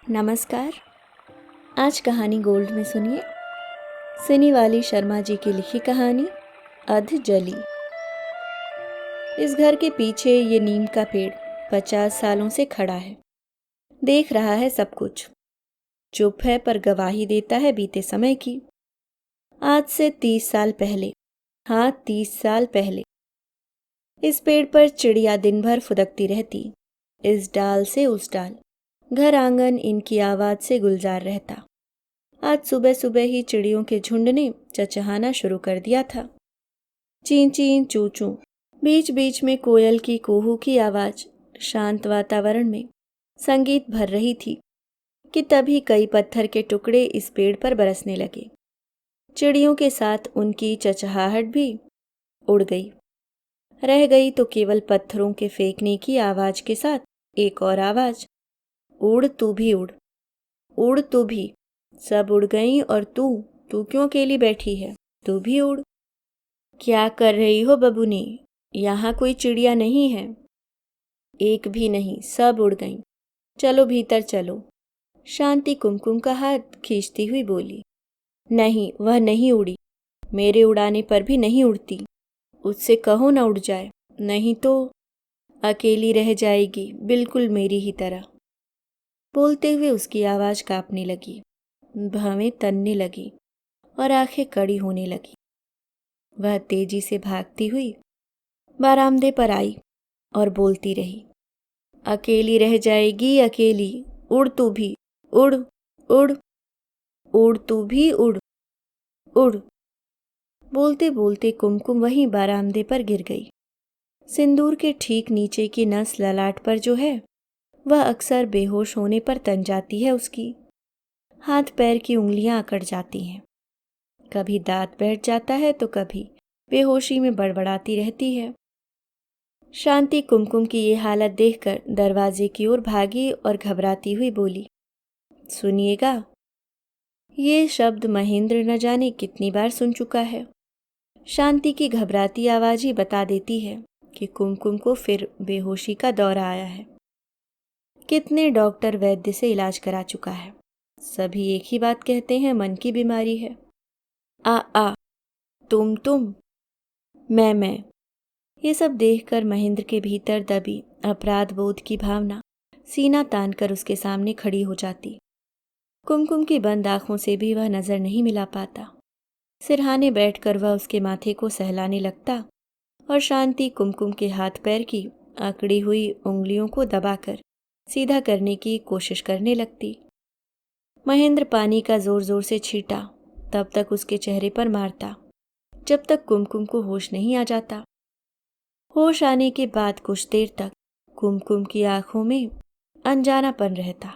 नमस्कार। आज कहानी गोल्ड में सुनिए सिनीवाली शर्मा जी की लिखी कहानी अध जली। इस घर के पीछे ये नीम का पेड़ 50 सालों से खड़ा है। देख रहा है सब कुछ, चुप है पर गवाही देता है बीते समय की। आज से 30 साल पहले, हाँ 30 साल पहले, इस पेड़ पर चिड़िया दिन भर फुदकती रहती, इस डाल से उस डाल, घर आंगन इनकी आवाज से गुलजार रहता। आज सुबह सुबह ही चिड़ियों के झुंड ने चचहाना शुरू कर दिया था। चीं चीं चू चू, बीच बीच में कोयल की कूहू की आवाज शांत वातावरण में संगीत भर रही थी कि तभी कई पत्थर के टुकड़े इस पेड़ पर बरसने लगे। चिड़ियों के साथ उनकी चचहाहट भी उड़ गई। रह गई तो केवल पत्थरों के फेंकने की आवाज के साथ एक और आवाज, उड़ तू भी उड़, उड़ तू भी। सब उड़ गई और तू क्यों अकेली बैठी है? तू भी उड़। क्या कर रही हो बबूनी? यहाँ कोई चिड़िया नहीं है। एक भी नहीं, सब उड़ गईं। चलो भीतर चलो। शांति कुमकुम का हाथ खींचती हुई बोली। नहीं, वह नहीं उड़ी। मेरे उड़ाने पर भी नहीं उड़ती। उससे कहो न उड़ जाए, नहीं तो अकेली रह जाएगी, बिल्कुल मेरी ही तरह। बोलते हुए उसकी आवाज कांपने लगी, भवें तनने लगी और आंखें कड़ी होने लगी। वह तेजी से भागती हुई बारामदे पर आई और बोलती रही, अकेली रह जाएगी अकेली, उड़ तू भी, उड़ उड़, उड़ तू भी उड़ उड़। बोलते बोलते कुमकुम वहीं बारामदे पर गिर गई। सिंदूर के ठीक नीचे की नस ललाट पर जो है, वह अक्सर बेहोश होने पर तन जाती है उसकी। हाथ पैर की उंगलियां अकड़ जाती हैं। कभी दांत बैठ जाता है तो कभी बेहोशी में बड़बड़ाती रहती है। शांति कुमकुम की ये हालत देखकर दरवाजे की ओर भागी और घबराती हुई बोली, सुनिएगा। ये शब्द महेंद्र न जाने कितनी बार सुन चुका है। शांति की घबराती आवाज ही बता देती है कि कुमकुम को फिर बेहोशी का दौरा आया है। कितने डॉक्टर वैद्य से इलाज करा चुका है, सभी एक ही बात कहते हैं, मन की बीमारी है। आ तुम मैं। ये सब देखकर महेंद्र के भीतर दबी अपराध बोध की भावना सीना तानकर उसके सामने खड़ी हो जाती। कुमकुम की बंद आंखों से भी वह नजर नहीं मिला पाता। सिरहाने बैठकर वह उसके माथे को सहलाने लगता और शांति कुमकुम के हाथ पैर की आकड़ी हुई उंगलियों को दबाकर सीधा करने की कोशिश करने लगती। महेंद्र पानी का जोर जोर से छींटा तब तक उसके चेहरे पर मारता जब तक कुमकुम को होश नहीं आ जाता। होश आने के बाद कुछ देर तक कुमकुम की आंखों में अनजानापन रहता।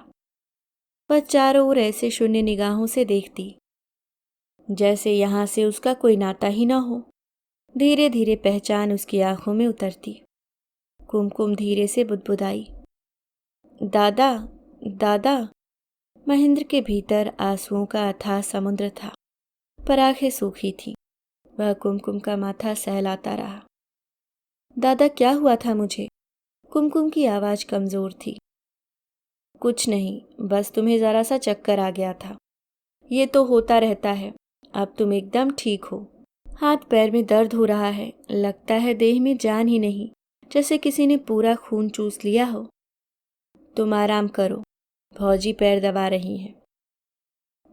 वह चारों ओर ऐसे शून्य निगाहों से देखती जैसे यहाँ से उसका कोई नाता ही न हो। धीरे धीरे पहचान उसकी आंखों में उतरती। कुमकुम धीरे से बुदबुदाई, दादा दादा। महेंद्र के भीतर आंसुओं का अथाह समुद्र था, पर आंखें सूखी थी। वह कुमकुम का माथा सहलाता रहा। दादा, क्या हुआ था मुझे? कुमकुम की आवाज कमजोर थी। कुछ नहीं, बस तुम्हें जरा सा चक्कर आ गया था। ये तो होता रहता है, अब तुम एकदम ठीक हो। हाथ पैर में दर्द हो रहा है, लगता है देह में जान ही नहीं, जैसे किसी ने पूरा खून चूस लिया हो। तुम आराम करो, भौजी पैर दबा रही हैं।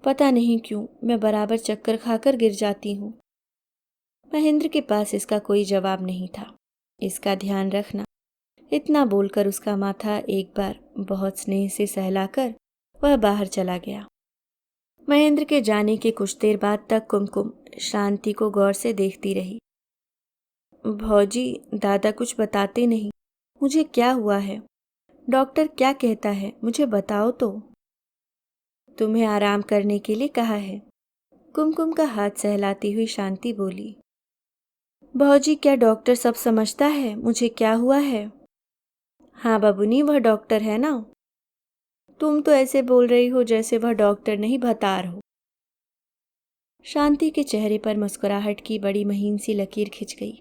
पता नहीं क्यों मैं बराबर चक्कर खाकर गिर जाती हूँ। महेंद्र के पास इसका कोई जवाब नहीं था। इसका ध्यान रखना, इतना बोलकर उसका माथा एक बार बहुत स्नेह से सहलाकर वह बाहर चला गया। महेंद्र के जाने के कुछ देर बाद तक कुमकुम शांति को गौर से देखती रही। भौजी, दादा कुछ बताते नहीं, मुझे क्या हुआ है? डॉक्टर क्या कहता है, मुझे बताओ तो। तुम्हें आराम करने के लिए कहा है। कुमकुम का हाथ सहलाती हुई शांति बोली। भौजी, क्या डॉक्टर सब समझता है मुझे क्या हुआ है? हाँ बबुनी, वह डॉक्टर है ना। तुम तो ऐसे बोल रही हो जैसे वह डॉक्टर नहीं भतार हो। शांति के चेहरे पर मुस्कुराहट की बड़ी महीन सी लकीर खिंच गई।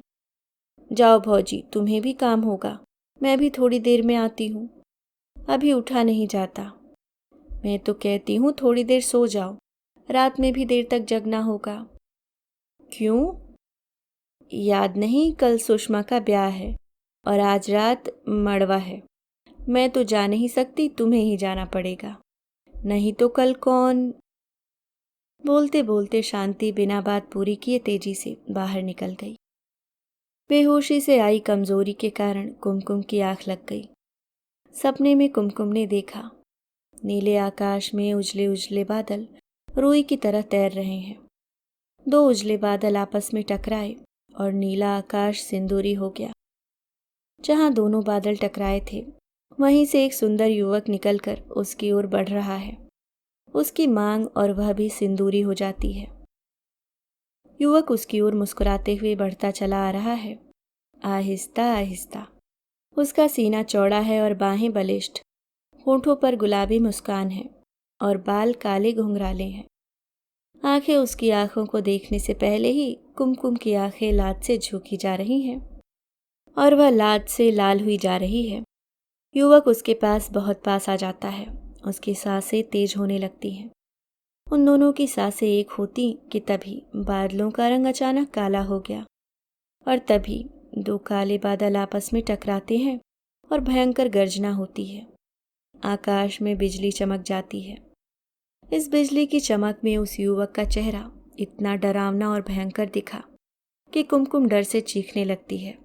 जाओ भौजी, तुम्हें भी काम होगा, मैं भी थोड़ी देर में आती हूँ। अभी उठा नहीं जाता। मैं तो कहती हूँ थोड़ी देर सो जाओ, रात में भी देर तक जगना होगा। क्यों? याद नहीं, कल सुषमा का ब्याह है और आज रात मड़वा है। मैं तो जा नहीं सकती, तुम्हें ही जाना पड़ेगा। नहीं तो कल कौन? बोलते बोलते शांति बिना बात पूरी किए तेजी से बाहर निकल गई। बेहोशी से आई कमजोरी के कारण कुमकुम की आंख लग गई। सपने में कुमकुम ने देखा, नीले आकाश में उजले उजले बादल रुई की तरह तैर रहे हैं। दो उजले बादल आपस में टकराए और नीला आकाश सिंदूरी हो गया। जहां दोनों बादल टकराए थे वहीं से एक सुंदर युवक निकलकर उसकी ओर बढ़ रहा है। उसकी मांग और वह भी सिंदूरी हो जाती है। युवक उसकी ओर मुस्कुराते हुए बढ़ता चला आ रहा है, आहिस्ता आहिस्ता। उसका सीना चौड़ा है और बाहें बलिष्ठ, होठों पर गुलाबी मुस्कान है और बाल काले घुंघराले हैं। आंखें उसकी आंखों को देखने से पहले ही कुमकुम की आंखें लाज से झुकी जा रही हैं और वह लाज से लाल हुई जा रही है। युवक उसके पास बहुत पास आ जाता है। उसकी सांसें तेज होने लगती हैं। उन दोनों की सांसें एक होती कि तभी बादलों का रंग अचानक काला हो गया और तभी दो काले बादल आपस में टकराते हैं और भयंकर गर्जना होती है। आकाश में बिजली चमक जाती है। इस बिजली की चमक में उस युवक का चेहरा इतना डरावना और भयंकर दिखा कि कुमकुम डर से चीखने लगती है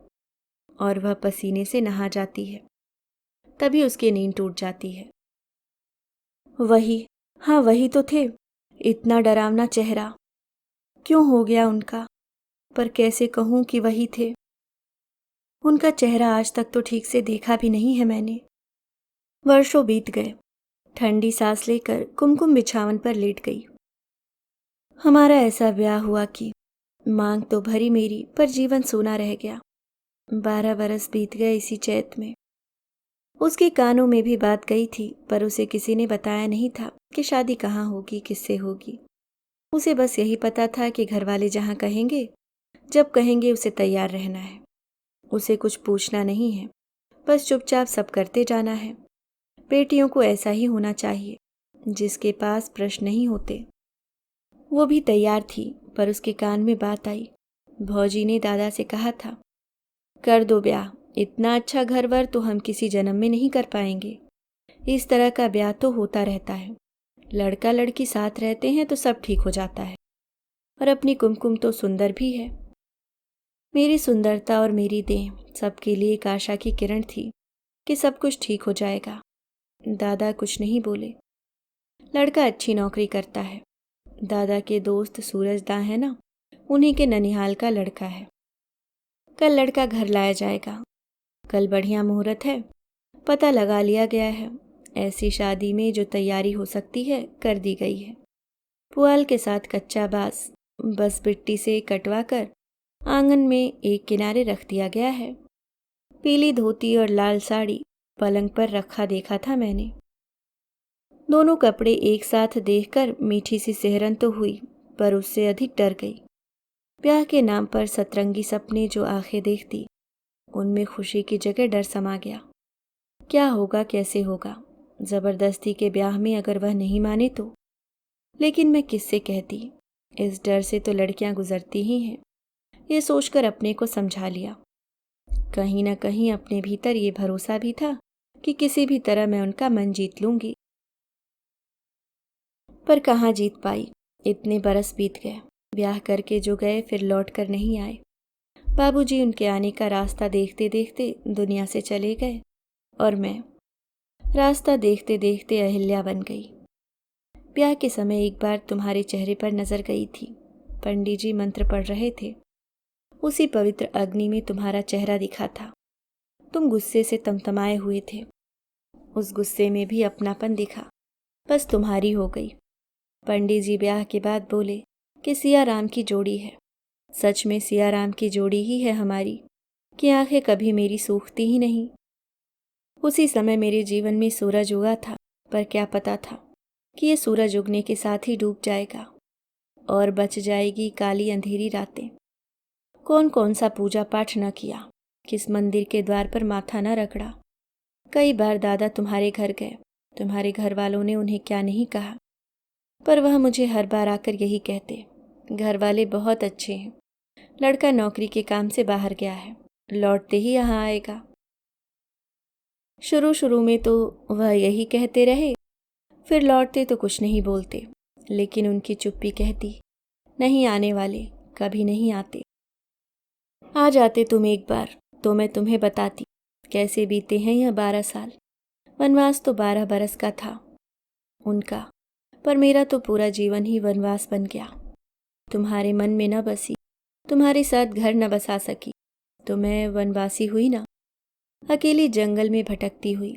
और वह पसीने से नहा जाती है। तभी उसकी नींद टूट जाती है। वही, हाँ वही तो थे। इतना डरावना चेहरा क्यों हो गया उनका? पर कैसे कहूँ कि वही थे? उनका चेहरा आज तक तो ठीक से देखा भी नहीं है मैंने। वर्षों बीत गए। ठंडी सांस लेकर कुमकुम बिछावन पर लेट गई। हमारा ऐसा ब्याह हुआ कि मांग तो भरी मेरी, पर जीवन सूना रह गया। 12 बरस बीत गए इसी चैत में। उसके कानों में भी बात गई थी, पर उसे किसी ने बताया नहीं था कि शादी कहाँ होगी, किससे होगी। उसे बस यही पता था कि घर वाले जहाँ कहेंगे, जब कहेंगे उसे तैयार रहना है। उसे कुछ पूछना नहीं है, बस चुपचाप सब करते जाना है। बेटियों को ऐसा ही होना चाहिए, जिसके पास प्रश्न नहीं होते। वो भी तैयार थी, पर उसके कान में बात आई। भौजी ने दादा से कहा था, कर दो ब्याह, इतना अच्छा घर-वर तो हम किसी जन्म में नहीं कर पाएंगे। इस तरह का ब्याह तो होता रहता है। लड़का लड़की साथ रहते हैं तो सब ठीक हो जाता है। और अपनी कुमकुम तो सुंदर भी है। मेरी सुंदरता और मेरी देह सबके लिए एक आशा की किरण थी कि सब कुछ ठीक हो जाएगा। दादा कुछ नहीं बोले। लड़का अच्छी नौकरी करता है। दादा के दोस्त सूरजदा है ना, उन्हीं के ननिहाल का लड़का है। कल लड़का घर लाया जाएगा। कल बढ़िया मुहूर्त है, पता लगा लिया गया है। ऐसी शादी में जो तैयारी हो सकती है कर दी गई है। पुआल के साथ कच्चा बांस बस मिट्टी से कटवा कर आंगन में एक किनारे रख दिया गया है। पीली धोती और लाल साड़ी पलंग पर रखा देखा था मैंने। दोनों कपड़े एक साथ देखकर मीठी सी सिहरन तो हुई, पर उससे अधिक डर गई। ब्याह के नाम पर सतरंगी सपने जो आंखें देखती, उनमें खुशी की जगह डर समा गया। क्या होगा, कैसे होगा? जबरदस्ती के ब्याह में अगर वह नहीं माने तो? लेकिन मैं किससे कहती? इस डर से तो लड़कियां गुजरती ही हैं। ये सोचकर अपने को समझा लिया। कहीं न कहीं अपने भीतर ये भरोसा भी था कि किसी भी तरह मैं उनका मन जीत लूंगी। पर कहाँ जीत पाई। इतने बरस बीत गए। ब्याह करके जो गए फिर लौट कर नहीं आए। बाबूजी उनके आने का रास्ता देखते देखते दुनिया से चले गए और मैं रास्ता देखते देखते अहिल्या बन गई। ब्याह के समय एक बार तुम्हारे चेहरे पर नजर गई थी। पंडित जी मंत्र पढ़ रहे थे। उसी पवित्र अग्नि में तुम्हारा चेहरा दिखा था। तुम गुस्से से तमतमाए हुए थे। उस गुस्से में भी अपनापन दिखा। बस तुम्हारी हो गई। पंडित जी ब्याह के बाद बोले कि सिया राम की जोड़ी है। सच में सिया राम की जोड़ी ही है हमारी, कि आंखें कभी मेरी सूखती ही नहीं। उसी समय मेरे जीवन में सूरज उगा था, पर क्या पता था कि ये सूरज उगने के साथ ही डूब जाएगा और बच जाएगी काली अंधेरी रातें। कौन कौन सा पूजा पाठ न किया, किस मंदिर के द्वार पर माथा न रगड़ा। कई बार दादा तुम्हारे घर गए तुम्हारे घर वालों ने उन्हें क्या नहीं कहा, पर वह मुझे हर बार आकर यही कहते, घर वाले बहुत अच्छे हैं, लड़का नौकरी के काम से बाहर गया है, लौटते ही यहाँ आएगा। शुरू शुरू में तो वह यही कहते रहे, फिर लौटते तो कुछ नहीं बोलते, लेकिन उनकी चुप्पी कहती, नहीं आने वाले, कभी नहीं आते। आ जाते तुम एक बार तो मैं तुम्हें बताती कैसे बीते हैं यह 12 साल। वनवास तो 12 बरस का था उनका, पर मेरा तो पूरा जीवन ही वनवास बन गया। तुम्हारे मन में न बसी, तुम्हारे साथ घर न बसा सकी, तो मैं वनवासी हुई ना, अकेली जंगल में भटकती हुई।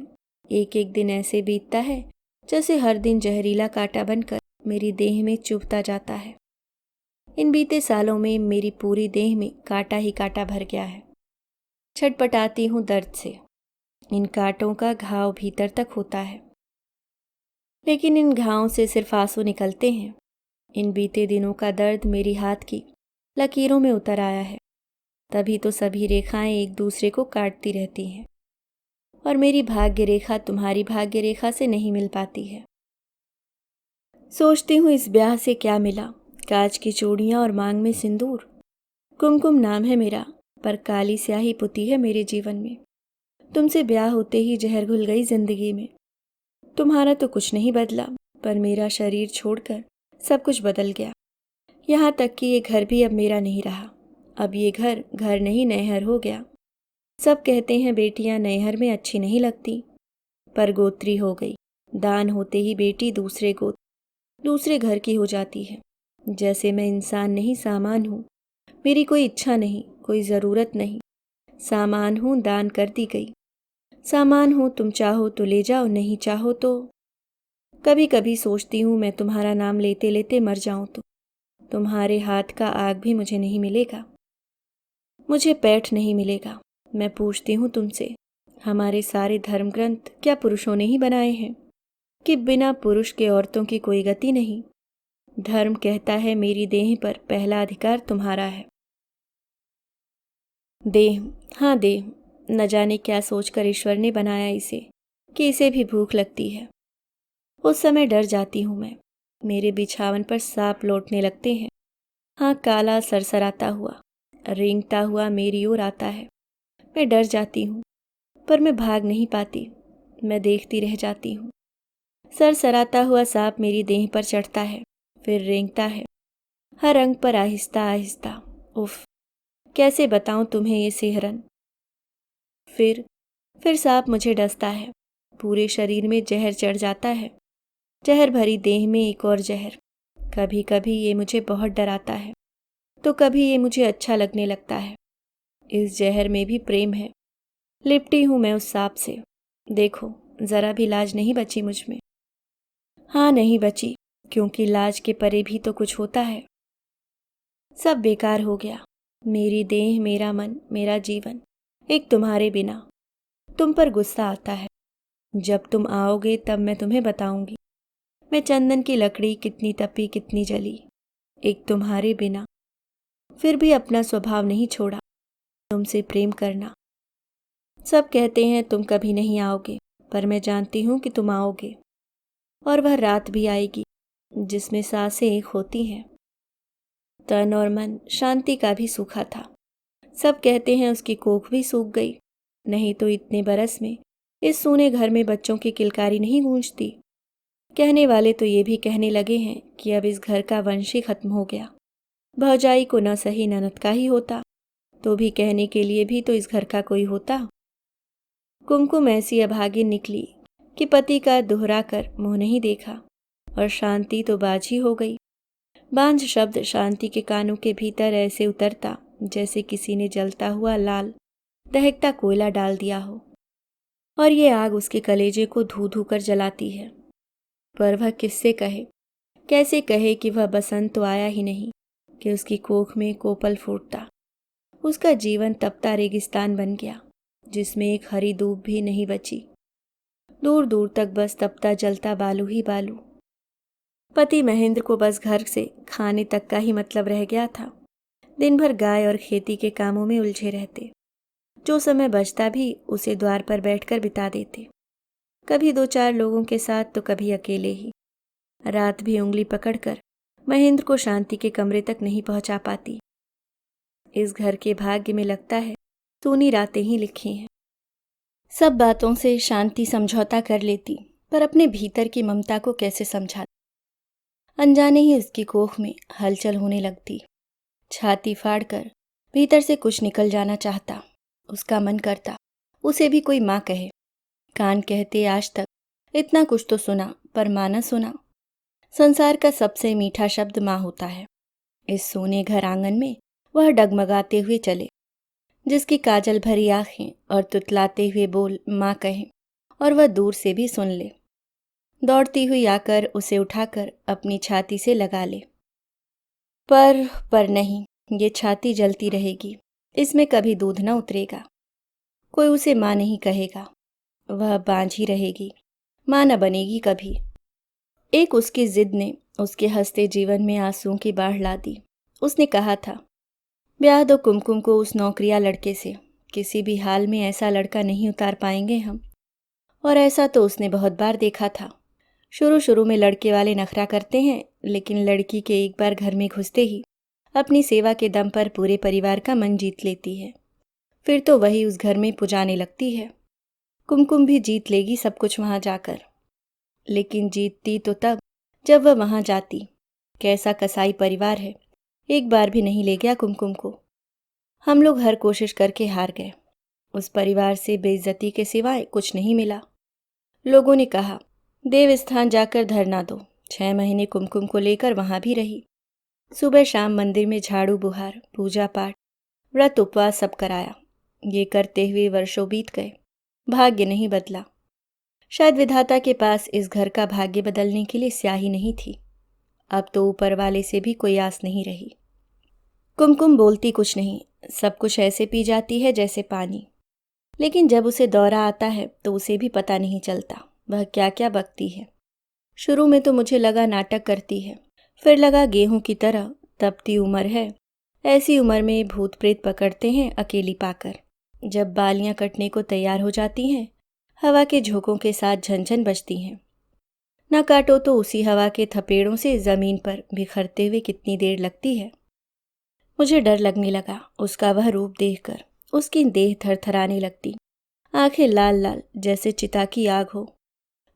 एक एक दिन ऐसे बीतता है जैसे हर दिन जहरीला कांटा बनकर मेरी देह में चुभता जाता है। इन बीते सालों में मेरी पूरी देह में कांटा ही कांटा भर गया है। छटपटाती हूँ दर्द से, इन कांटों का घाव भीतर तक होता है, लेकिन इन घावों से सिर्फ आंसू निकलते हैं। इन बीते दिनों का दर्द मेरी हाथ की लकीरों में उतर आया है, तभी तो सभी रेखाएं एक दूसरे को काटती रहती हैं और मेरी भाग्य रेखा तुम्हारी भाग्य रेखा से नहीं मिल पाती है। सोचती हूँ इस ब्याह से क्या मिला, कांच की चूड़ियाँ और मांग में सिंदूर। कुमकुम नाम है मेरा, पर काली स्याही पुती है मेरे जीवन में। तुमसे ब्याह होते ही जहर घुल गई जिंदगी में। तुम्हारा तो कुछ नहीं बदला, पर मेरा शरीर छोड़कर सब कुछ बदल गया। यहाँ तक कि ये घर भी अब मेरा नहीं रहा। अब ये घर घर नहीं नैहर हो गया। सब कहते हैं बेटियां नैहर में अच्छी नहीं लगती, पर गोत्री हो गई। दान होते ही बेटी दूसरे घर की हो जाती है। जैसे मैं इंसान नहीं सामान हूँ, मेरी कोई इच्छा नहीं, कोई ज़रूरत नहीं। सामान हूँ, दान कर दी गई। सामान हूँ, तुम चाहो तो ले जाओ, नहीं चाहो तो। कभी कभी सोचती हूँ मैं तुम्हारा नाम लेते लेते मर जाऊँ तो तुम्हारे हाथ का आग भी मुझे नहीं मिलेगा, मुझे पैठ नहीं मिलेगा। मैं पूछती हूँ तुमसे, हमारे सारे धर्म ग्रंथ क्या पुरुषों ने ही बनाए हैं कि बिना पुरुष के औरतों की कोई गति नहीं? धर्म कहता है मेरी देह पर पहला अधिकार तुम्हारा है। देह, हाँ देह, न जाने क्या सोचकर ईश्वर ने बनाया इसे कि इसे भी भूख लगती है। उस समय डर जाती हूँ मैं। मेरे बिछावन पर सांप लौटने लगते हैं। हाँ, काला सरसराता हुआ, रेंगता हुआ मेरी ओर आता है। मैं डर जाती हूँ, पर मैं भाग नहीं पाती। मैं देखती रह जाती हूँ। सरसराता हुआ सांप मेरी देह पर चढ़ता है, फिर रेंगता है, हर अंग पर आहिस्ता आहिस्ता। उफ, कैसे बताऊं तुम्हें ये सिहरन। फिर सांप मुझे डसता है। पूरे शरीर में जहर चढ़ जाता है। जहर भरी देह में एक और जहर। कभी कभी ये मुझे बहुत डराता है, तो कभी ये मुझे अच्छा लगने लगता है। इस जहर में भी प्रेम है। लिपटी हूं मैं उस सांप से। देखो, जरा भी लाज नहीं बची मुझ में। हाँ, नहीं बची, क्योंकि लाज के परे भी तो कुछ होता है। सब बेकार हो गया। मेरी देह, मेरा मन, मेरा जीवन, एक तुम्हारे बिना। तुम पर गुस्सा आता है। जब तुम आओगे तब मैं तुम्हें बताऊंगी मैं चंदन की लकड़ी कितनी तपी, कितनी जली, एक तुम्हारे बिना। फिर भी अपना स्वभाव नहीं छोड़ा, तुमसे प्रेम करना। सब कहते हैं तुम कभी नहीं आओगे, पर मैं जानती हूँ कि तुम आओगे, और वह रात भी आएगी जिसमें सांसें एक होती हैं। तन और मन शांति का भी सूखा था। सब कहते हैं उसकी कोख भी सूख गई, नहीं तो इतने बरस में इस सूने घर में बच्चों की किलकारी नहीं गूंजती। कहने वाले तो ये भी कहने लगे हैं कि अब इस घर का वंश ही खत्म हो गया। भौजाई को न सही ननद का ही होता, तो भी कहने के लिए भी तो इस घर का कोई होता। कुमकुम ऐसी अभागिन निकली कि पति का दोहरा कर मुंह नहीं देखा, और शांति तो बाजी हो गई। बांझ शब्द शांति के कानों के भीतर ऐसे उतरता जैसे किसी ने जलता हुआ लाल दहकता कोयला डाल दिया हो, और ये आग उसके कलेजे को धू धू कर जलाती है। पर वह किससे कहे, कैसे कहे कि वह बसंत तो आया ही नहीं कि उसकी कोख में कोपल फूटता। उसका जीवन तपता रेगिस्तान बन गया, जिसमें एक हरी दूब भी नहीं बची। दूर दूर तक बस तपता जलता बालू ही बालू। पति महेंद्र को बस घर से खाने तक का ही मतलब रह गया था। दिन भर गाय और खेती के कामों में उलझे रहते। जो समय बचता भी उसे द्वार पर बैठकर बिता देते। कभी 2-4 लोगों के साथ तो कभी अकेले ही। रात भी उंगली पकड़कर महेंद्र को शांति के कमरे तक नहीं पहुंचा पाती। इस घर के भाग्य में लगता है सूनी रातें ही लिखी हैं। सब बातों से शांति समझौता कर लेती, पर अपने भीतर की ममता को कैसे समझाती। अनजाने ही उसकी कोख में हलचल होने लगती। छाती फाड़कर भीतर से कुछ निकल जाना चाहता। उसका मन करता उसे भी कोई माँ कहे। कान कहते आज तक इतना कुछ तो सुना, पर माँ न सुना। संसार का सबसे मीठा शब्द माँ होता है। इस सोने घर आंगन में वह डगमगाते हुए चले, जिसकी काजल भरी आंखें और तुतलाते हुए बोल माँ कहे और वह दूर से भी सुन ले। दौड़ती हुई आकर उसे उठाकर अपनी छाती से लगा ले। पर नहीं, ये छाती जलती रहेगी। इसमें कभी दूध न उतरेगा। कोई उसे माँ नहीं कहेगा। वह बांझ ही रहेगी, माँ न बनेगी कभी। एक उसकी जिद ने उसके हंसते जीवन में आंसुओं की बाढ़ ला दी। उसने कहा था, ब्याह दो कुमकुम को उस नौकरिया लड़के से। किसी भी हाल में ऐसा लड़का नहीं उतार पाएंगे हम। और ऐसा तो उसने बहुत बार देखा था। शुरू में लड़के वाले नखरा करते हैं, लेकिन लड़की के एक बार घर में घुसते ही अपनी सेवा के दम पर पूरे परिवार का मन जीत लेती है। फिर तो वही उस घर में पुजाने लगती है। कुमकुम भी जीत लेगी सब कुछ वहां जाकर। लेकिन जीतती तो तब जब वह वहां जाती। कैसा कसाई परिवार है, एक बार भी नहीं ले गया कुमकुम को। हम लोग हर कोशिश करके हार गए। उस परिवार से बेइज्जती के सिवाय कुछ नहीं मिला। लोगों ने कहा देव स्थान जाकर धरना दो। 6 महीने कुमकुम को लेकर वहां भी रही। सुबह शाम मंदिर में झाड़ू बुहार, पूजा पाठ, व्रत उपवास सब कराया। ये करते हुए वर्षों बीत गए। भाग्य नहीं बदला। शायद विधाता के पास इस घर का भाग्य बदलने के लिए स्याही नहीं थी। अब तो ऊपर वाले से भी कोई आस नहीं रही। कुमकुम बोलती कुछ नहीं, सब कुछ ऐसे पी जाती है जैसे पानी। लेकिन जब उसे दौरा आता है तो उसे भी पता नहीं चलता वह क्या क्या बकती है। शुरू में तो मुझे लगा नाटक करती है, फिर लगा गेहूं की तरह तपती उम्र है। ऐसी उम्र में भूत प्रेत पकड़ते हैं अकेली पाकर। जब बालियां कटने को तैयार हो जाती हैं, हवा के झोंकों के साथ झनझन बजती हैं। न काटो तो उसी हवा के थपेड़ों से जमीन पर बिखरते हुए कितनी देर लगती है। मुझे डर लगने लगा उसका वह रूप देखकर। उसकी देह थरथराने लगती, आंखें लाल लाल जैसे चिता की आग हो,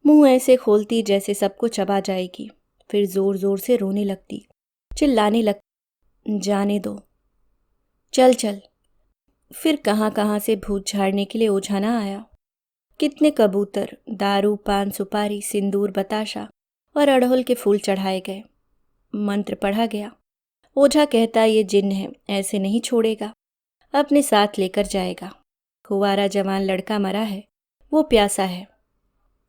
मुंह ऐसे खोलती जैसे सबको चबा जाएगी। फिर जोर जोर से रोने लगती, चिल्लाने लगती, जाने दो, चल चल। फिर कहाँ कहाँ से भूत झाड़ने के लिए ओझा ना आया। कितने कबूतर, दारू, पान सुपारी, सिंदूर, बताशा और अड़हुल के फूल चढ़ाए गए। मंत्र पढ़ा गया। ओझा कहता ये जिन्न है, ऐसे नहीं छोड़ेगा, अपने साथ लेकर जाएगा। कुंवारा जवान लड़का मरा है, वो प्यासा है,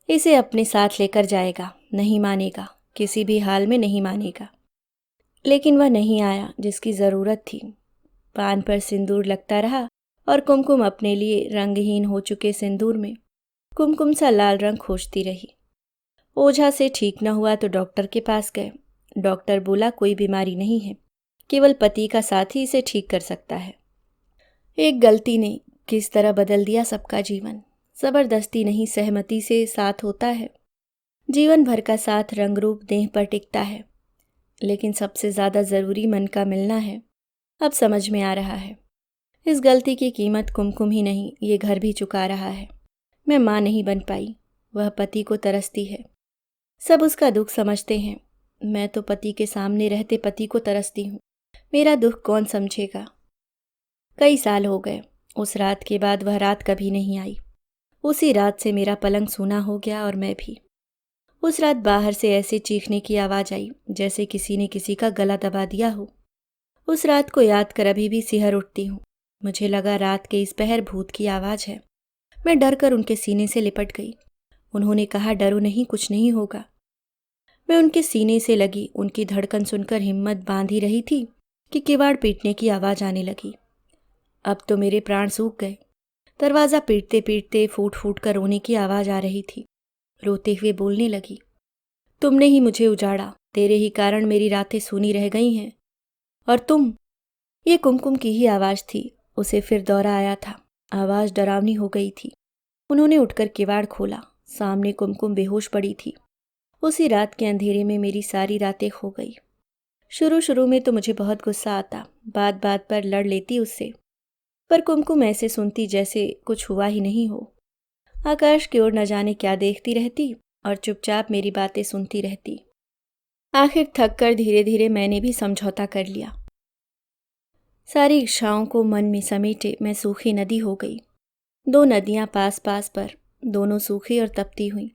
इसे अपने साथ लेकर जाएगा। नहीं मानेगा, किसी भी हाल में नहीं मानेगा। लेकिन वह नहीं आया जिसकी ज़रूरत थी। पान पर सिंदूर लगता रहा और कुमकुम अपने लिए रंगहीन हो चुके सिंदूर में कुमकुम सा लाल रंग खोजती रही। ओझा से ठीक न हुआ तो डॉक्टर के पास गए। डॉक्टर बोला कोई बीमारी नहीं है, केवल पति का साथ ही इसे ठीक कर सकता है। एक गलती ने किस तरह बदल दिया सबका जीवन। जबरदस्ती नहीं, सहमति से साथ होता है। जीवन भर का साथ रंग रूप देह पर टिकता है, लेकिन सबसे ज़्यादा ज़रूरी मन का मिलना है। अब समझ में आ रहा है इस गलती की कीमत कुमकुम ही नहीं, ये घर भी चुका रहा है। मैं माँ नहीं बन पाई, वह पति को तरसती है। सब उसका दुख समझते हैं, मैं तो पति के सामने रहते पति को तरसती हूँ। मेरा दुख कौन समझेगा। कई साल हो गए। उस रात के बाद वह रात कभी नहीं आई। उसी रात से मेरा पलंग सूना हो गया और मैं भी। उस रात बाहर से ऐसे चीखने की आवाज़ आई जैसे किसी ने किसी का गला दबा दिया हो। उस रात को याद कर अभी भी सिहर उठती हूँ। मुझे लगा रात के इस पहर भूत की आवाज़ है। मैं डर कर उनके सीने से लिपट गई। उन्होंने कहा डरो नहीं, कुछ नहीं होगा। मैं उनके सीने से लगी, उनकी धड़कन सुनकर हिम्मत बांध ही रही थी कि किवाड़ पीटने की आवाज़ आने लगी। अब तो मेरे प्राण सूख गए। दरवाज़ा पीटते पीटते फूट फूट कर रोने की आवाज़ आ रही थी। रोते हुए बोलने लगी, तुमने ही मुझे उजाड़ा, तेरे ही कारण मेरी रातें सूनी रह गई हैं। और तुम। ये कुमकुम की ही आवाज़ थी। उसे फिर दौरा आया था। आवाज़ डरावनी हो गई थी। उन्होंने उठकर किवाड़ खोला। सामने कुमकुम बेहोश पड़ी थी। उसी रात के अंधेरे में मेरी सारी रातें खो गई। शुरू शुरू में तो मुझे बहुत गुस्सा आता, बात बात पर लड़ लेती उससे, पर कुमकुम ऐसे सुनती जैसे कुछ हुआ ही नहीं हो। आकाश की ओर न जाने क्या देखती रहती और चुपचाप मेरी बातें सुनती रहती। आखिर थक कर धीरे धीरे मैंने भी समझौता कर लिया। सारी इच्छाओं को मन में समेटे मैं सूखी नदी हो गई। 2 नदियां पास पास पर, दोनों सूखी और तपती हुई।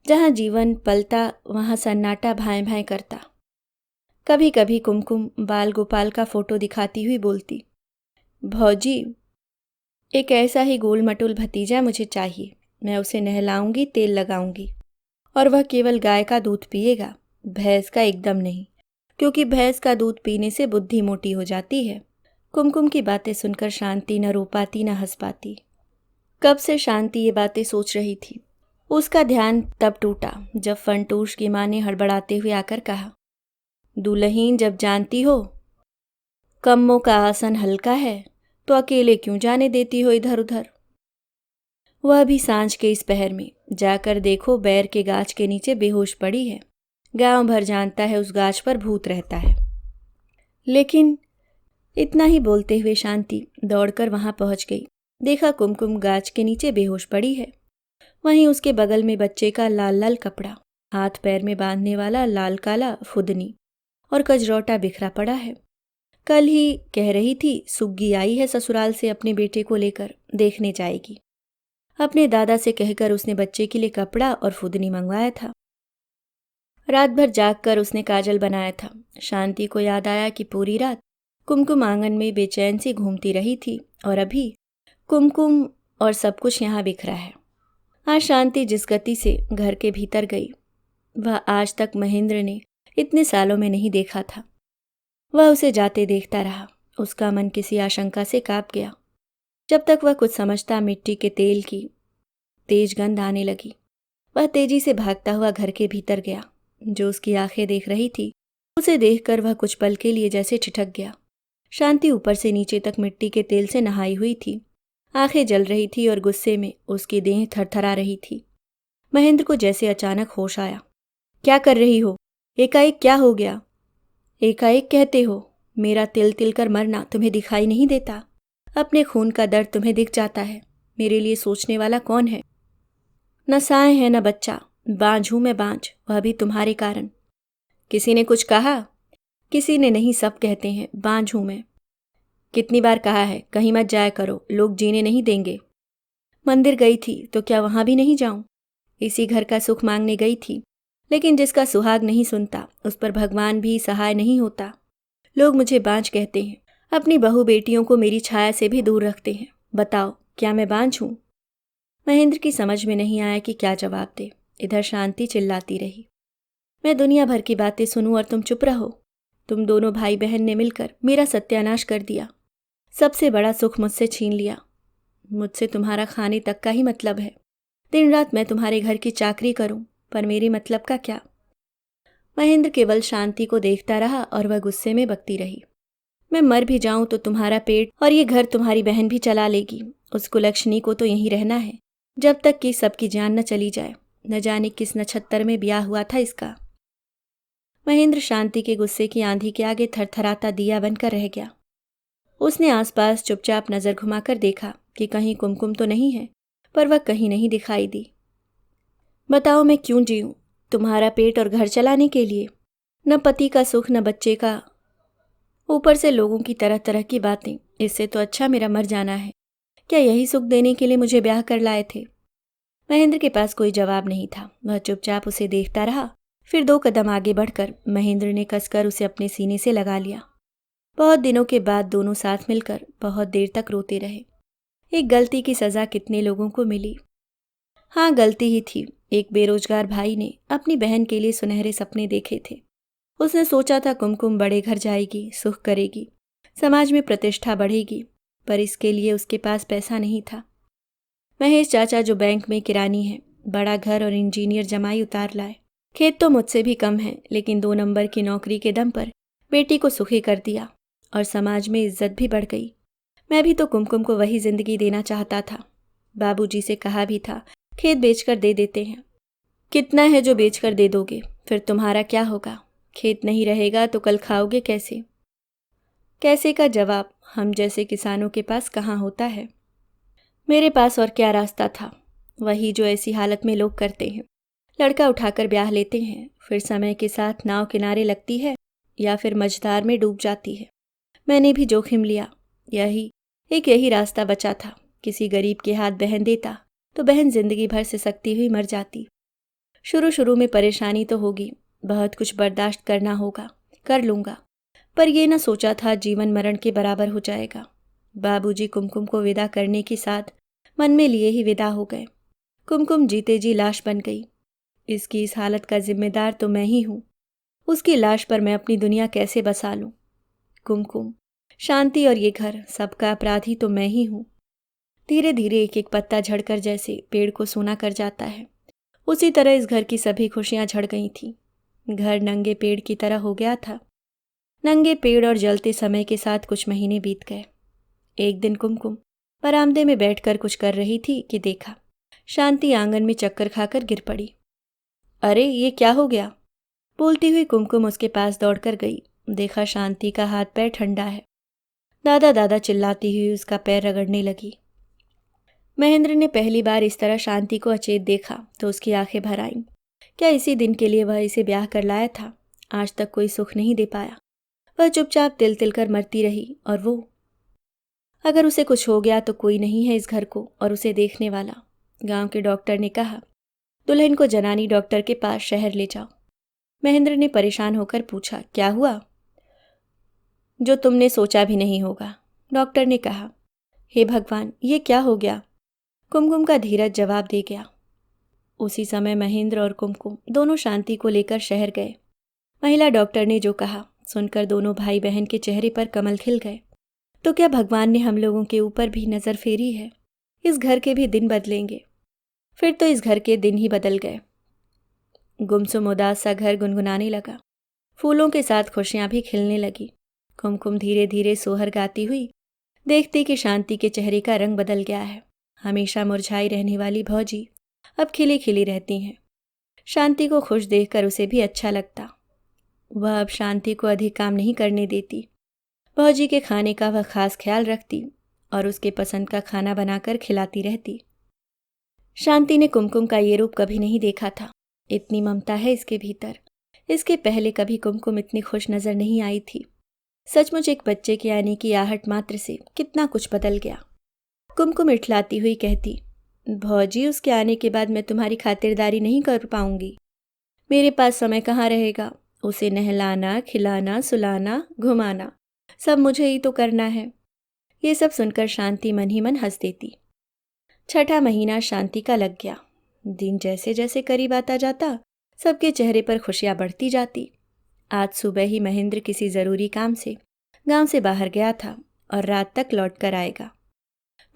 जहाँ जीवन पलता वहाँ सन्नाटा भाएं भाएं करता। कभी कभी कुमकुम बाल गोपाल का फोटो दिखाती हुई बोलती, भौजी, एक ऐसा ही गोल मटोल भतीजा मुझे चाहिए। मैं उसे नहलाऊंगी, तेल लगाऊंगी, और वह केवल गाय का दूध पिएगा, भैंस का एकदम नहीं, क्योंकि भैंस का दूध पीने से बुद्धि मोटी हो जाती है। कुमकुम की बातें सुनकर शांति न रो पाती न हंस पाती। कब से शांति ये बातें सोच रही थी। उसका ध्यान तब टूटा जब फंटूश की माँ ने हड़बड़ाते हुए आकर कहा, दुल्हीन जब जानती हो कम्मों का आसन हल्का है तो अकेले क्यों जाने देती हो इधर उधर। वह भी सांझ के इस पहर में, जाकर देखो बैर के गाछ के नीचे बेहोश पड़ी है। गांव भर जानता है उस गाछ पर भूत रहता है। लेकिन इतना ही बोलते हुए शांति दौड़कर वहां पहुंच गई। देखा कुमकुम गाछ के नीचे बेहोश पड़ी है। वहीं उसके बगल में बच्चे का लाल लाल कपड़ा, हाथ पैर में बांधने वाला लाल काला फुदनी और कजरौटा बिखरा पड़ा है। कल ही कह रही थी सुग्गी आई है ससुराल से अपने बेटे को लेकर, देखने जाएगी। अपने दादा से कहकर उसने बच्चे के लिए कपड़ा और फुदनी मंगवाया था। रात भर जागकर उसने काजल बनाया था। शांति को याद आया कि पूरी रात कुमकुम आंगन में बेचैन सी घूमती रही थी और अभी कुमकुम और सब कुछ यहाँ बिखरा है। आज शांति जिस गति से घर के भीतर गई, वह आज तक महेंद्र ने इतने सालों में नहीं देखा था। वह उसे जाते देखता रहा। उसका मन किसी आशंका से कांप गया। जब तक वह कुछ समझता, मिट्टी के तेल की तेज गंध आने लगी। वह तेजी से भागता हुआ घर के भीतर गया। जो उसकी आंखें देख रही थी, उसे देखकर वह कुछ पल के लिए जैसे ठिठक गया। शांति ऊपर से नीचे तक मिट्टी के तेल से नहाई हुई थी। आंखें जल रही थी और गुस्से में उसकी देह थरथरा रही थी। महेंद्र को जैसे अचानक होश आया। क्या कर रही हो? एकाएक क्या हो गया? एकाएक कहते हो? मेरा तिल तिल कर मरना तुम्हें दिखाई नहीं देता? अपने खून का दर्द तुम्हें दिख जाता है? मेरे लिए सोचने वाला कौन है? न साए है न बच्चा, बांझ हूं मैं, बांझ, वह भी तुम्हारे कारण। किसी ने कुछ कहा? किसी ने नहीं, सब कहते हैं बांझ हूं मैं। कितनी बार कहा है कहीं मत जाया करो, लोग जीने नहीं देंगे। मंदिर गई थी तो क्या वहां भी नहीं जाऊं? इसी घर का सुख मांगने गई थी, लेकिन जिसका सुहाग नहीं सुनता उस पर भगवान भी सहाय नहीं होता। लोग मुझे बांझ कहते हैं, अपनी बहू बेटियों को मेरी छाया से भी दूर रखते हैं। बताओ, क्या मैं बांझ हूं? महेंद्र की समझ में नहीं आया कि क्या जवाब दे। इधर शांति चिल्लाती रही, मैं दुनिया भर की बातें सुनूं और तुम चुप रहो? तुम दोनों भाई बहन ने मिलकर मेरा सत्यानाश कर दिया। सबसे बड़ा सुख मुझसे छीन लिया। मुझसे तुम्हारा खाने तक का ही मतलब है। दिन रात मैं तुम्हारे घर की चाकरी करूं, पर मेरे मतलब का क्या? महेंद्र केवल शांति को देखता रहा और वह गुस्से में बकती रही। मैं मर भी जाऊं तो तुम्हारा पेट और ये घर तुम्हारी बहन भी चला लेगी। उस कुलक्षणी को तो यहीं रहना है जब तक कि सबकी जान न चली जाए। न जाने किस नक्षत्र में ब्याह हुआ था इसका। महेंद्र शांति के गुस्से की आंधी के आगे थरथराता दिया बनकर रह गया। उसने आसपास चुपचाप नजर घुमाकर देखा कि कहीं कुमकुम तो नहीं है, पर वह कहीं नहीं दिखाई दी। बताओ मैं क्यों जीऊं? तुम्हारा पेट और घर चलाने के लिए? न पति का सुख न बच्चे का, ऊपर से लोगों की तरह तरह की बातें। इससे तो अच्छा मेरा मर जाना है। क्या यही सुख देने के लिए मुझे ब्याह कर लाए थे? महेंद्र के पास कोई जवाब नहीं था। वह चुपचाप उसे देखता रहा। फिर 2 कदम आगे बढ़कर महेंद्र ने कसकर उसे अपने सीने से लगा लिया। बहुत दिनों के बाद दोनों साथ मिलकर बहुत देर तक रोते रहे। एक गलती की सजा कितने लोगों को मिली। हाँ, गलती ही थी। एक बेरोजगार भाई ने अपनी बहन के लिए सुनहरे सपने देखे थे। उसने सोचा था कुमकुम बड़े घर जाएगी, सुख करेगी, समाज में प्रतिष्ठा बढ़ेगी, पर इसके लिए उसके पास पैसा नहीं था। महेश चाचा जो बैंक में किरानी है, बड़ा घर और इंजीनियर जमाई उतार लाए। खेत तो मुझसे भी कम है, लेकिन 2 नंबर की नौकरी के दम पर बेटी को सुखी कर दिया और समाज में इज्जत भी बढ़ गई। मैं भी तो कुमकुम को वही जिंदगी देना चाहता था। बाबूजी से कहा भी था खेत बेचकर दे देते हैं। कितना है जो बेचकर दे दोगे? फिर तुम्हारा क्या होगा? खेत नहीं रहेगा तो कल खाओगे कैसे? कैसे का जवाब हम जैसे किसानों के पास कहाँ होता है। मेरे पास और क्या रास्ता था, वही जो ऐसी हालत में लोग करते हैं। लड़का उठाकर ब्याह लेते हैं, फिर समय के साथ नाव किनारे लगती है या फिर मझधार में डूब जाती है। मैंने भी जोखिम लिया। यही रास्ता बचा था। किसी गरीब के हाथ बहन देता तो बहन जिंदगी भर सिसकती हुई मर जाती। शुरू शुरू में परेशानी तो होगी, बहुत कुछ बर्दाश्त करना होगा, कर लूँगा, पर यह न सोचा था जीवन मरण के बराबर हो जाएगा। बाबूजी कुमकुम को विदा करने की साथ मन में लिए ही विदा हो गए। कुमकुम जीते जी लाश बन गई। इसकी इस हालत का जिम्मेदार तो मैं ही हूँ। उसकी लाश पर मैं अपनी दुनिया कैसे बसा लूँ? कुमकुम, शांति और ये घर, सबका अपराधी तो मैं ही हूँ। धीरे धीरे एक एक पत्ता झड़कर जैसे पेड़ को सूना कर जाता है, उसी तरह इस घर की सभी खुशियां झड़ गई थीं। घर नंगे पेड़ की तरह हो गया था। नंगे पेड़ और जलते समय के साथ कुछ महीने बीत गए। एक दिन कुमकुम बरामदे में बैठकर कुछ कर रही थी कि देखा, शांति आंगन में चक्कर खाकर गिर पड़ी। अरे ये क्या हो गया? बोलती हुई कुमकुम उसके पास दौड़कर गई। देखा शांति का हाथ पैर ठंडा है। दादा दादा चिल्लाती हुई उसका पैर रगड़ने लगी। महेंद्र ने पहली बार इस तरह शांति को अचेत देखा तो उसकी आंखें भर आईं। क्या इसी दिन के लिए वह इसे ब्याह कर लाया था? आज तक कोई सुख नहीं दे पाया। वह चुपचाप तिल तिल कर मरती रही। और वो, अगर उसे कुछ हो गया तो कोई नहीं है इस घर को और उसे देखने वाला। गांव के डॉक्टर ने कहा, दुल्हन को जनानी डॉक्टर के पास शहर ले जाओ। महेंद्र ने परेशान होकर पूछा, क्या हुआ? जो तुमने सोचा भी नहीं होगा, डॉक्टर ने कहा। हे भगवान, ये क्या हो गया? कुमकुम का धीरज जवाब दे गया। उसी समय महेंद्र और कुमकुम दोनों शांति को लेकर शहर गए। महिला डॉक्टर ने जो कहा सुनकर दोनों भाई बहन के चेहरे पर कमल खिल गए। तो क्या भगवान ने हम लोगों के ऊपर भी नजर फेरी है? इस घर के भी दिन बदलेंगे। फिर तो इस घर के दिन ही बदल गए। गुमसुम उदास सा घर गुनगुनाने लगा। फूलों के साथ खुशियां भी खिलने लगी। कुमकुम धीरे धीरे सोहर गाती हुई देखती कि शांति के चेहरे का रंग बदल गया है। हमेशा मुरझाई रहने वाली भौजी अब खिली खिली रहती हैं। शांति को खुश देखकर उसे भी अच्छा लगता। वह अब शांति को अधिक काम नहीं करने देती। भौजी के खाने का वह खास ख्याल रखती और उसके पसंद का खाना बनाकर खिलाती रहती। शांति ने कुमकुम का ये रूप कभी नहीं देखा था। इतनी ममता है इसके भीतर। इसके पहले कभी कुमकुम इतनी खुश नजर नहीं आई थी। सचमुच एक बच्चे के आने की आहट मात्र से कितना कुछ बदल गया। कुमकुम इठलाती हुई कहती, भौजी उसके आने के बाद मैं तुम्हारी खातिरदारी नहीं कर पाऊंगी। मेरे पास समय कहाँ रहेगा? उसे नहलाना, खिलाना, सुलाना, घुमाना, सब मुझे ही तो करना है। ये सब सुनकर शांति मन ही मन हंस देती। छठा महीना शांति का लग गया। दिन जैसे जैसे करीब आता जाता सबके चेहरे पर खुशियां बढ़ती जाती। आज सुबह ही महेंद्र किसी जरूरी काम से गांव से बाहर गया था और रात तक लौट कर आएगा।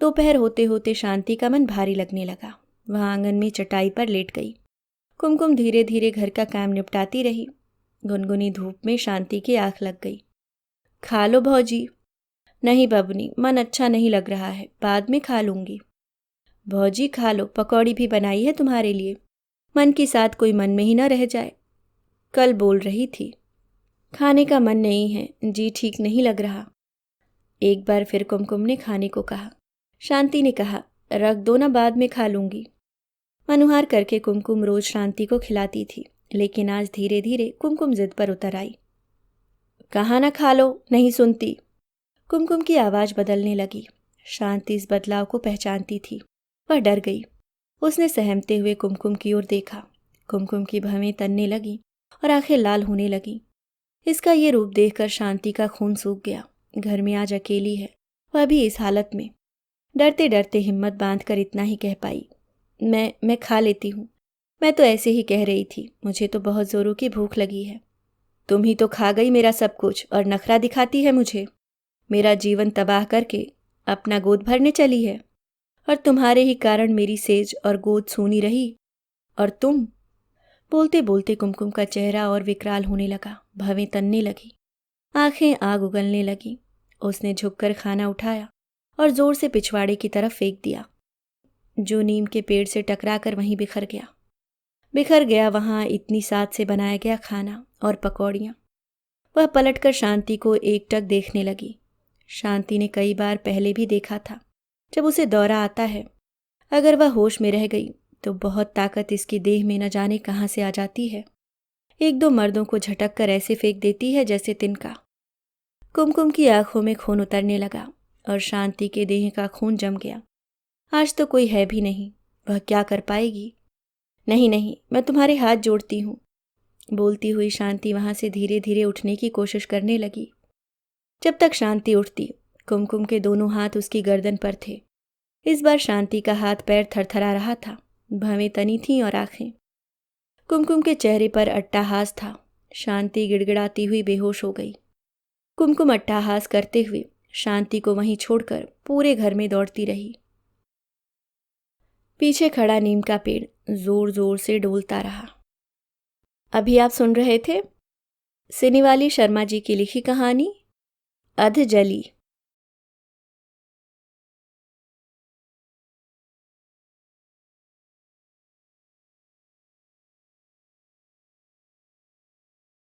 दोपहर होते होते शांति का मन भारी लगने लगा। वह आंगन में चटाई पर लेट गई। कुमकुम धीरे धीरे घर का काम निपटाती रही। गुनगुनी धूप में शांति की आंख लग गई। खा लो भौजी। नहीं बबनी, मन अच्छा नहीं लग रहा है, बाद में खा लूंगी। भौजी खा लो, पकौड़ी भी बनाई है तुम्हारे लिए। मन की साथ कोई मन में ही न रह जाए। कल बोल रही थी। खाने का मन नहीं है, जी ठीक नहीं लग रहा। एक बार फिर कुमकुम ने खाने को कहा। शांति ने कहा, रख दो ना, बाद में खा लूंगी। मनुहार करके कुमकुम रोज शांति को खिलाती थी, लेकिन आज धीरे धीरे कुमकुम जिद पर उतर आई। कहाँ ना खा लो, नहीं सुनती। कुमकुम की आवाज बदलने लगी। शांति इस बदलाव को पहचानती थी। वह डर गई। उसने सहमते हुए कुमकुम की ओर देखा। कुमकुम की भवें तनने लगी और आंखें लाल होने लगी। इसका ये रूप देखकर शांति का खून सूख गया। घर में आज अकेली है, वह भी इस हालत में। डरते डरते हिम्मत बांधकर इतना ही कह पाई, मैं खा लेती हूँ। मैं तो ऐसे ही कह रही थी, मुझे तो बहुत जोरों की भूख लगी है। तुम ही तो खा गई मेरा सब कुछ और नखरा दिखाती है मुझे। मेरा जीवन तबाह करके अपना गोद भरने चली है और तुम्हारे ही कारण मेरी सेज और गोद सूनी रही। और तुम। बोलते बोलते कुमकुम का चेहरा और विकराल होने लगा। भवें तनने लगी, आंखें आग उगलने लगी। उसने झुककर खाना उठाया और जोर से पिछवाड़े की तरफ फेंक दिया। जो नीम के पेड़ से टकराकर वहीं बिखर गया वहाँ इतनी साथ से बनाया गया खाना और पकौड़ियाँ। वह पलटकर शांति को एकटक देखने लगी। शांति ने कई बार पहले भी देखा था, जब उसे दौरा आता है, अगर वह होश में रह गई तो बहुत ताकत इसकी देह में न जाने कहाँ से आ जाती है। एक दो मर्दों को झटक कर ऐसे फेंक देती है जैसे तिनका। कुमकुम की आंखों में खून उतरने लगा और शांति के देह का खून जम गया। आज तो कोई है भी नहीं, वह क्या कर पाएगी। नहीं नहीं, मैं तुम्हारे हाथ जोड़ती हूँ, बोलती हुई शांति वहां से धीरे धीरे उठने की कोशिश करने लगी। जब तक शांति उठती, कुमकुम के दोनों हाथ उसकी गर्दन पर थे। इस बार शांति का हाथ पैर थरथरा रहा था, भवें तनी थीं और आंखें। कुमकुम के चेहरे पर अट्टहास था। शांति गिड़गिड़ाती हुई बेहोश हो गई। कुमकुम अट्टहास करते हुए शांति को वहीं छोड़कर पूरे घर में दौड़ती रही। पीछे खड़ा नीम का पेड़ जोर जोर से डोलता रहा। अभी आप सुन रहे थे सिनीवाली शर्मा जी की लिखी कहानी अधजली।